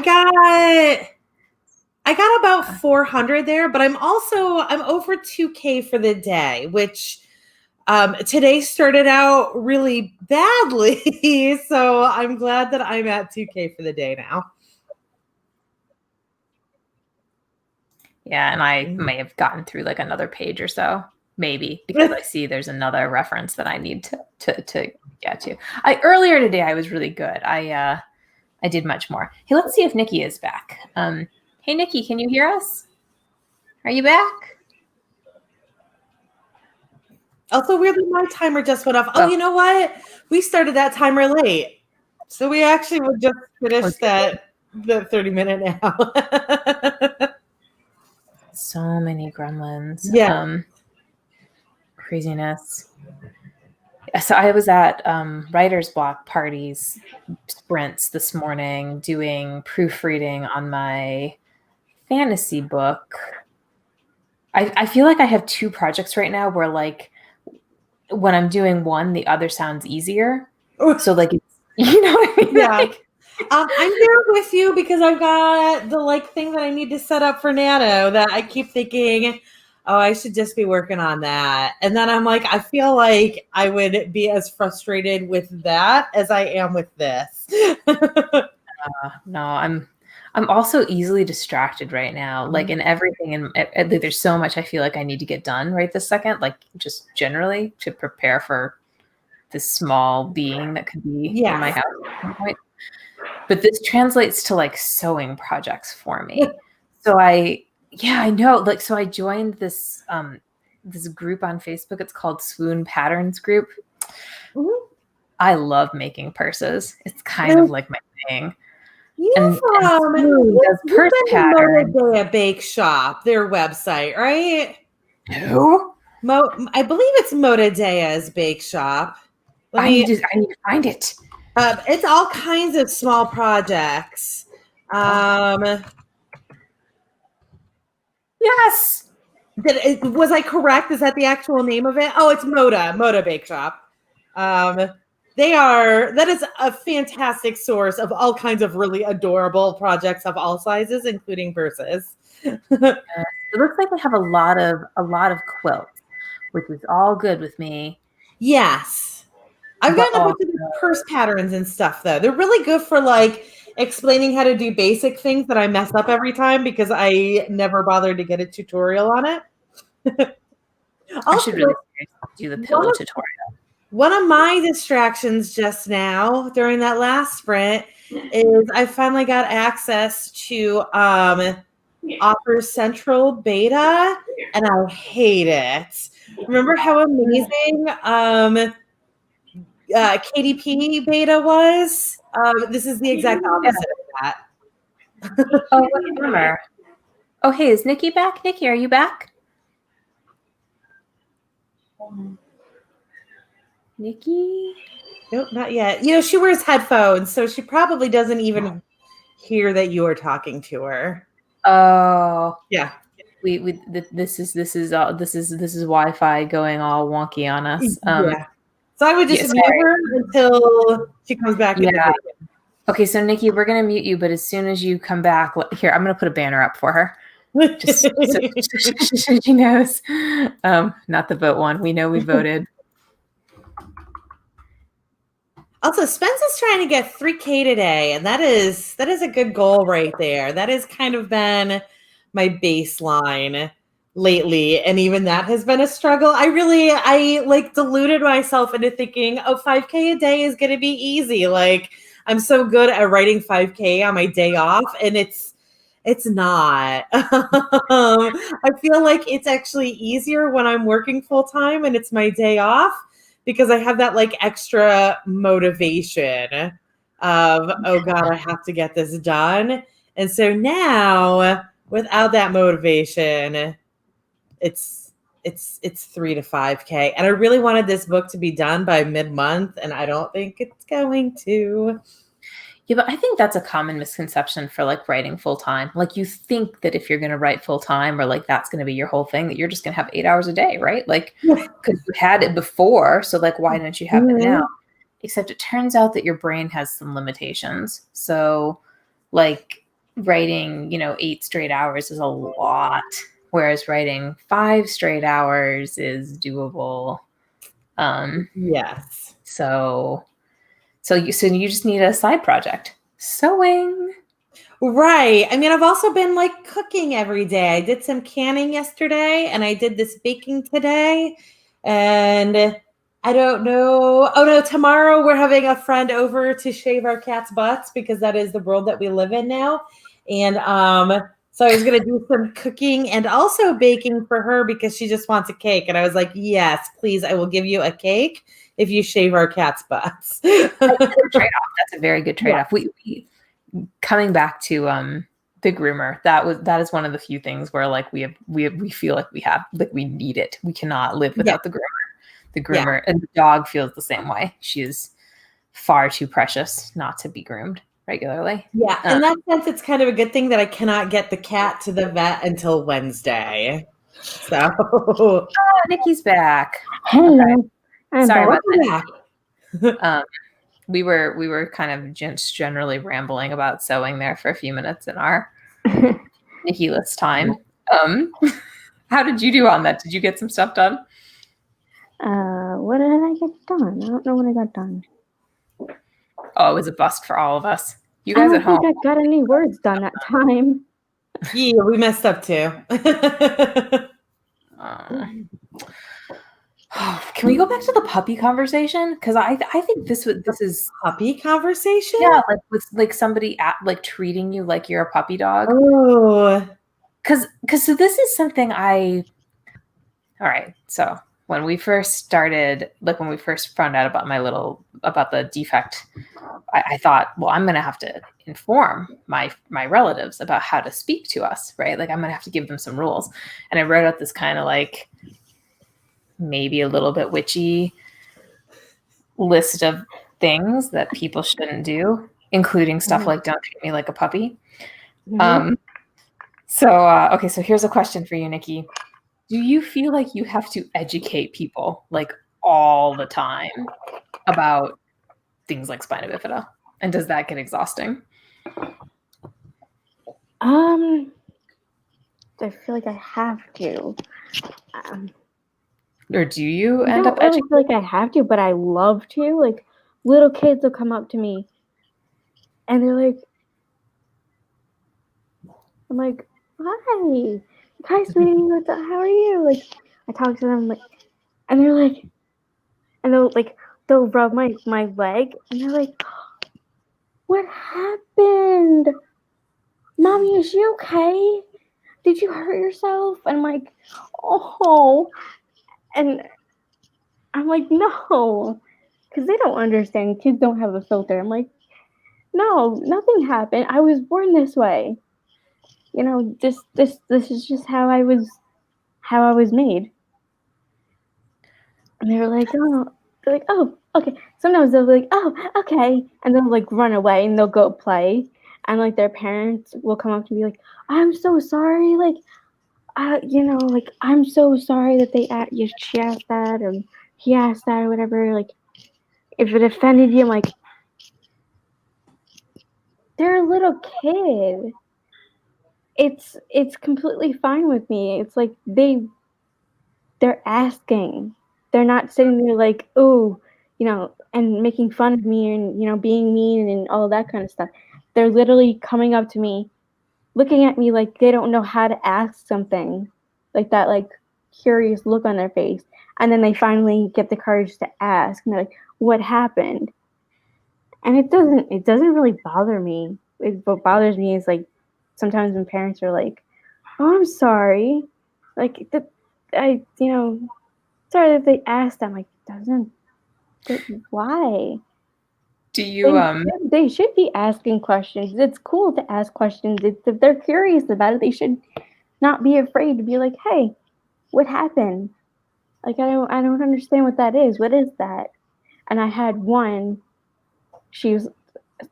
got about 400 there, but I'm over 2K for the day, which today started out really badly. So I'm glad that I'm at 2K for the day now. Yeah, and I may have gotten through like another page or so, maybe, because I see there's another reference that I need to get to. Earlier today I was really good. I did much more. Hey, let's see if Nikki is back. Hey, Nikki, can you hear us? Are you back? Also, weirdly, my timer just went off. Oh, you know what? We started that timer late, so we actually would just finish the 30-minute now. So many gremlins. Yeah. Craziness. So I was at writer's block parties, sprints this morning, doing proofreading on my fantasy book. I feel like I have two projects right now where like when I'm doing one, the other sounds easier. So like, you know what I mean? Yeah. Like, I'm there with you because I've got the like thing that I need to set up for Nano that I keep thinking, oh, I should just be working on that. And then I'm like, I feel like I would be as frustrated with that as I am with this. No, I'm also easily distracted right now. Like in everything, and there's so much I feel like I need to get done right this second. Like just generally to prepare for this small being that could be in my house at some point. But this translates to like sewing projects for me. So I know. Like, so I joined this this group on Facebook. It's called Swoon Patterns Group. Mm-hmm. I love making purses. It's kind of like my thing. Yeah, and does purse pattern. Moda Bake Shop, their website, right? Who? I believe it's Modadea's Bake Shop. I need to find it. It's all kinds of small projects. Yes. Was I correct? Is that the actual name of it? Oh, it's Moda Bake Shop. That is a fantastic source of all kinds of really adorable projects of all sizes, including purses. It looks like they have a lot of quilts, which is all good with me. Yes. I've gotten a bunch of purse patterns and stuff, though. They're really good for like explaining how to do basic things that I mess up every time because I never bothered to get a tutorial on it. I should really do the pillow tutorial. One of my distractions just now during that last sprint is I finally got access to Offer Central Beta, and I hate it. Remember how amazing KDP Beta was? This is the exact opposite of that. Oh, what a bummer. Oh, hey, is Nikki back? Nikki, are you back? Nikki? Nope, not yet. You know, she wears headphones, so she probably doesn't even hear that you are talking to her. Oh, yeah. This is Wi-Fi going all wonky on us. Yeah. So I would just mute her until she comes back. Yeah. Okay, so Nikki, we're gonna mute you, but as soon as you come back, here, I'm gonna put a banner up for her. Just so she knows. Not the vote one. We know we voted. Also, Spencer's trying to get 3K today, and that is a good goal right there. That has kind of been my baseline lately, and even that has been a struggle. I like deluded myself into thinking, oh, 5K a day is gonna be easy. Like, I'm so good at writing 5K on my day off, and it's not. I feel like it's actually easier when I'm working full time and it's my day off, because I have that like extra motivation of, oh God, I have to get this done. And so now, without that motivation, it's 3 to 5K. And I really wanted this book to be done by mid-month, and I don't think it's going to. Yeah, but I think that's a common misconception for like writing full time. Like, you think that if you're going to write full time, or like that's going to be your whole thing, that you're just going to have 8 hours a day, right? Like, because you had it before, so like, why don't you have it now? Except it turns out that your brain has some limitations. So, like, writing, 8 straight hours is a lot, whereas writing 5 straight hours is doable. Yes. So you just need a side project. Sewing. Right. I mean, I've also been like cooking every day. I did some canning yesterday, and I did this baking today. And I don't know. Oh no, tomorrow we're having a friend over to shave our cat's butts, because that is the world that we live in now. And so I was gonna do some cooking and also baking for her, because she just wants a cake. And I was like, yes, please, I will give you a cake if you shave our cat's butts. That's a trade-off. That's a very good trade-off. Yeah. We coming back to the groomer, that is one of the few things where like we feel like we need it. We cannot live without the groomer. The groomer, and the dog feels the same way. She is far too precious not to be groomed regularly. Yeah, in that sense, it's kind of a good thing that I cannot get the cat to the vet until Wednesday. So, Nikki's back. Hello. Okay. Sorry about that. We were kind of just generally rambling about sewing there for a few minutes in our Nikki-less time. How did you do on that? Did you get some stuff done? What did I get done? I don't know what I got done. Oh, it was a bust for all of us. You guys at home. I don't think I got any words done that time. Yeah, we messed up too. Can we go back to the puppy conversation? Because I think this is puppy conversation. Yeah, like with like somebody treating you like you're a puppy dog. Oh, because so this is something all right. So when we first started, like when we first found out about the defect, I thought, well, I'm going to have to inform my relatives about how to speak to us, right? Like I'm going to have to give them some rules. And I wrote out this kind of like maybe a little bit witchy list of things that people shouldn't do, including stuff like don't treat me like a puppy. So here's a question for you, Nikki. Do you feel like you have to educate people like all the time about things like spina bifida? And does that get exhausting? I feel like I have to. Or do you end up I don't really feel like I have to, but I love to. Like little kids will come up to me and they're like, I'm like, hi, nice meeting you. How are you? Like I talk to them like, and they're like, and they'll rub my leg and they're like, what happened? Mommy, is she okay? Did you hurt yourself? And I'm like, oh. And I'm like, no, because they don't understand. Kids don't have a filter. I'm like, no, nothing happened. I was born this way. You know, this is just how I was made. And they were like, oh, okay. Sometimes they'll be like, oh, okay, and they'll like run away and they'll go play, and like their parents will come up to me like, I'm so sorry, like, like I'm so sorry that she asked that or he asked that or whatever. Like, if it offended you, I'm like, they're a little kid. It's completely fine with me. It's like they're asking. They're not sitting there like, oh, and making fun of me and being mean and all that kind of stuff. They're literally coming up to me, looking at me like they don't know how to ask something, like that, like curious look on their face, and then they finally get the courage to ask, and they're like, "What happened?" And it doesn't really bother me. What bothers me is like sometimes when parents are like, "Oh, I'm sorry," like that. Sorry that they asked. I'm like, doesn't. Why? Do you They should be asking questions. It's cool to ask questions. If they're curious about it, they should not be afraid to be like, "Hey, what happened? Like, I don't understand what that is. What is that?" And I had one. She was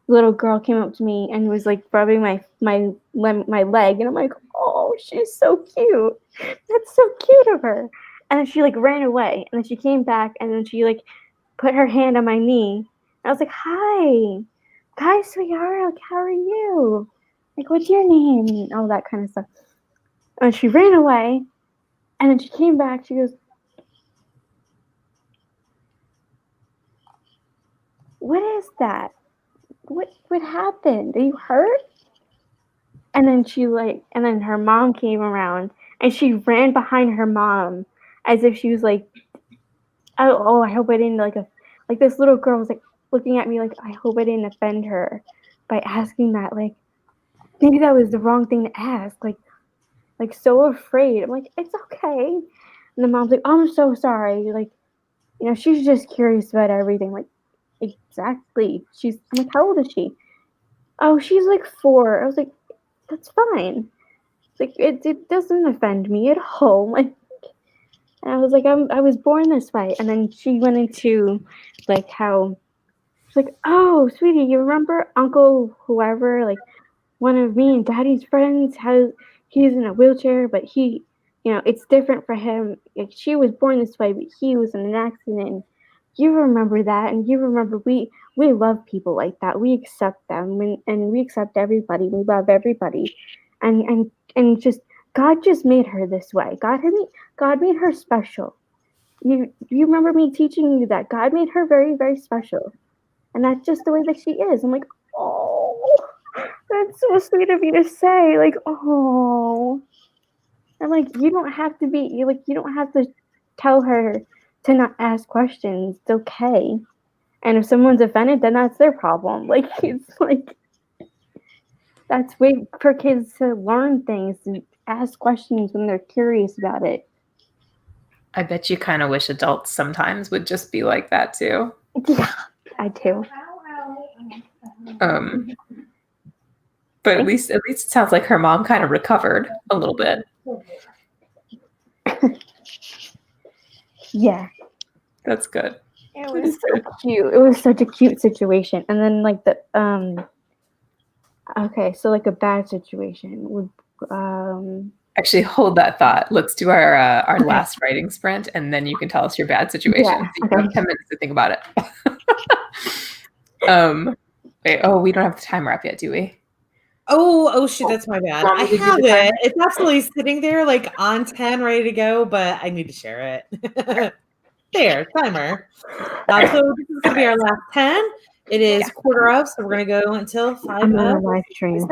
little girl came up to me and was like rubbing my leg, and I'm like, "Oh, she's so cute. That's so cute of her." And then she like ran away, and then she came back, and then she like put her hand on my knee. And I was like, "Hi, sweetheart. Like, how are you? Like, what's your name?" And all that kind of stuff. And she ran away, and then she came back. She goes, "What is that? What happened? Are you hurt?" And then her mom came around, and she ran behind her mom as if she was like, "Oh, I hope I didn't like this little girl was like looking at me like, I hope I didn't offend her by asking that. Like maybe that was the wrong thing to ask. Like so afraid." I'm like, "It's okay." And the mom's like, "Oh, I'm so sorry. Like, she's just curious about everything." Like, exactly. I'm like, "How old is she?" "Oh, she's like 4." I was like, "That's fine." Like it doesn't offend me at all. Like, and I was like, I was born this way. And then she went into like how she's like, "Oh, sweetie, you remember Uncle whoever? Like one of me and Daddy's friends he's in a wheelchair, but it's different for him. Like she was born this way, but he was in an accident. You remember that, and you remember we love people like that. We accept them, and we accept everybody. We love everybody, and just God just made her this way. God made her special. You remember me teaching you that God made her very, very special, and that's just the way that she is." I'm like, "Oh, that's so sweet of you to say." Like, "Oh," I'm like, "You don't have to you don't have to tell her to not ask questions. It's okay. And if someone's offended, then that's their problem." Like, it's like that's way for kids to learn things and ask questions when they're curious about it. I bet you kind of wish adults sometimes would just be like that too. Yeah, I do. Um, but at least it sounds like her mom kind of recovered a little bit. Yeah. That's good. It was so cute. It was such a cute situation. And then like okay, so like a bad situation would Actually, hold that thought. Let's do our last writing sprint, and then you can tell us your bad situation. Yeah, So you have 10 minutes to think about it. Wait, we don't have the timer up yet, do we? Oh shit, that's my bad. I have it. It's absolutely sitting there like on 10, ready to go, but I need to share it. There, timer. So this is gonna be our last 10. It is quarter of, so we're gonna go until 5 I'm on a live stream.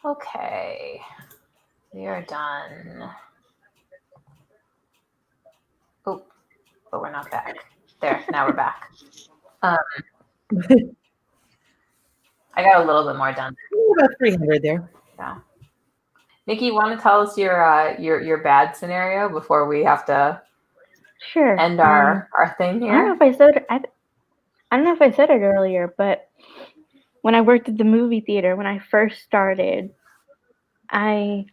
Okay. We are done. Oh, but we're not back. There, now we're back. I got a little bit more done. About 300 there. Yeah. Nikki, you want to tell us your bad scenario before we have to Sure. end our thing I don't know here? if I said I don't know if I said it earlier, but when I worked at the movie theater, when I first started, my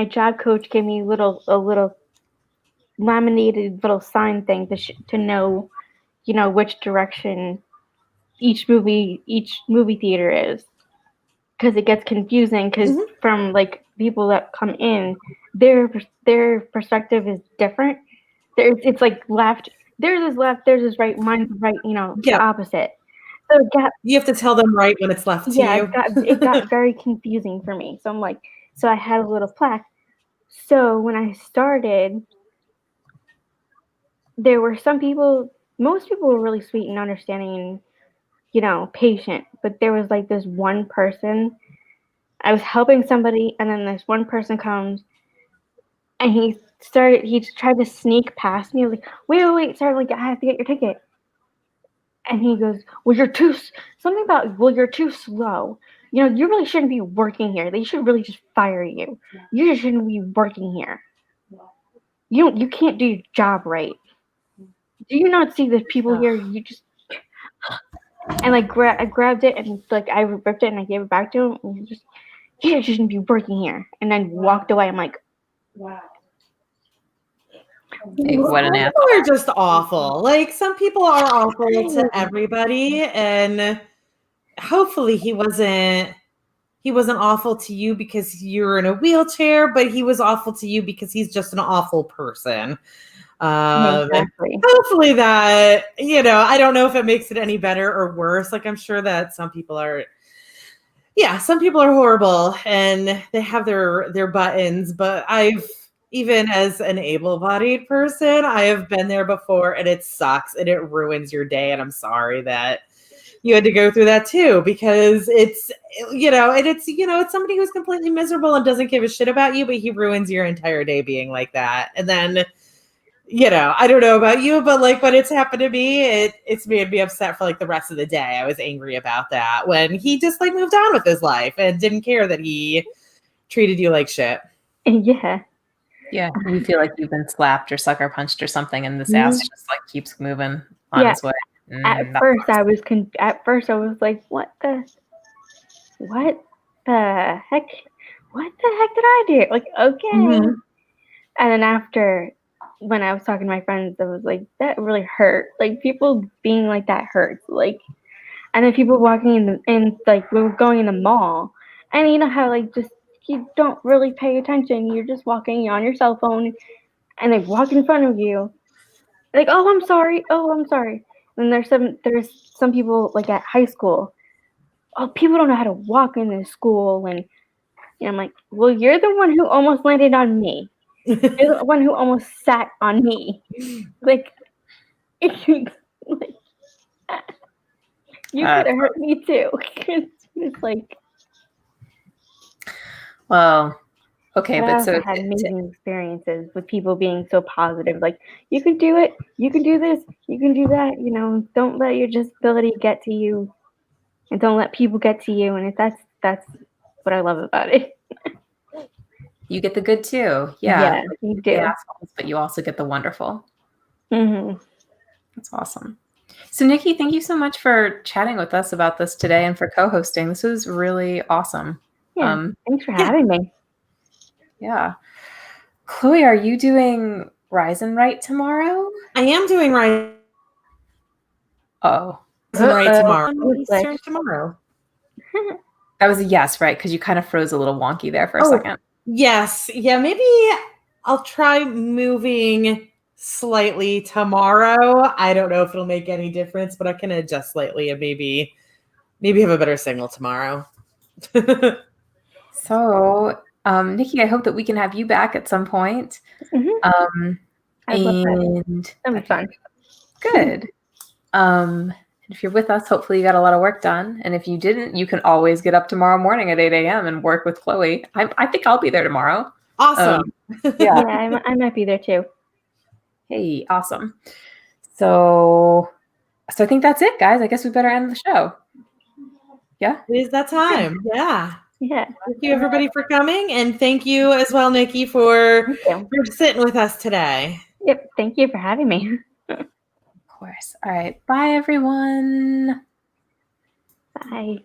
job coach gave me a little laminated little sign thing to know, which direction each movie theater is, because it gets confusing because from like people that come in, their perspective is different. It's like left. Theirs is left. Theirs is right. Mine's right. The opposite. So you have to tell them right when it's left to you. it got very confusing for me. So I'm like, so I had a little plaque. So when I started, there were some people. Most people were really sweet and understanding, patient. But there was like this one person. I was helping somebody, and then this one person comes, and he tried to sneak past me. I was like, wait, sorry, like, I have to get your ticket. And he goes, well, you're too slow. You really shouldn't be working here. They should really just fire you. You just shouldn't be working here. You can't do your job right. Do you not see the people here? You just, and like I grabbed it and like I ripped it and I gave it back to him. And he just, you just shouldn't be working here. And then walked away. I'm like, Wow. What an ass. People are just awful. Like, some people are awful to everybody, and hopefully he wasn't awful to you because you're in a wheelchair, but he was awful to you because he's just an awful person. exactly. Hopefully that, I don't know if it makes it any better or worse. Like, I'm sure that some people are horrible and they have their buttons, but even as an able-bodied person, I have been there before, and it sucks and it ruins your day. And I'm sorry that you had to go through that too, because it's somebody who's completely miserable and doesn't give a shit about you, but he ruins your entire day being like that. And then, I don't know about you, but like when it's happened to me, it's made me upset for like the rest of the day. I was angry about that when he just like moved on with his life and didn't care that he treated you like shit. Yeah. Yeah, you feel like you've been slapped or sucker punched or something, and this ass just like keeps moving on its way. At first, I was like, what the heck? What the heck did I do? Like, okay. Mm-hmm. And then after, when I was talking to my friends, I was like, that really hurt. Like, people being like that hurts. Like, and then people walking like, we were going in the mall, and you know how like just you don't really pay attention. You're just walking on your cell phone, and they walk in front of you. Like, oh, I'm sorry. And there's some people like at high school. Oh, people don't know how to walk in this school, and I'm like, well, you're the one who almost landed on me. You're the one who almost sat on me. Like, you could have hurt me too. It's like, well, okay, but so I had amazing experiences with people being so positive. Like, you can do it. You can do this. You can do that. Don't let your disability get to you, and don't let people get to you. And that's what I love about it. you get the good too. Yeah, you do. The assholes, but you also get the wonderful. Mm-hmm. That's awesome. So, Nikki, thank you so much for chatting with us about this today and for co-hosting. This was really awesome. Yeah, thanks for having me. Yeah. Chloe, are you doing Rise and Write tomorrow? I am doing Rise and Write tomorrow. Eastern tomorrow. That was a yes, right? Because you kind of froze a little wonky there for a second. Yes. Yeah, maybe I'll try moving slightly tomorrow. I don't know if it'll make any difference, but I can adjust slightly and maybe have a better signal tomorrow. So, Nikki, I hope that we can have you back at some point. Mm-hmm. I'd love that. That was fun. Good. If you're with us, hopefully you got a lot of work done. And if you didn't, you can always get up tomorrow morning at 8 a.m. and work with Chloe. I think I'll be there tomorrow. Awesome. Yeah. I might be there too. Hey, awesome. So I think that's it, guys. I guess we better end the show. Yeah. It is that time. Yeah. Yeah. Thank you, everybody, for coming. And thank you as well, Nikki, for sitting with us today. Yep. Thank you for having me. Of course. All right. Bye, everyone. Bye.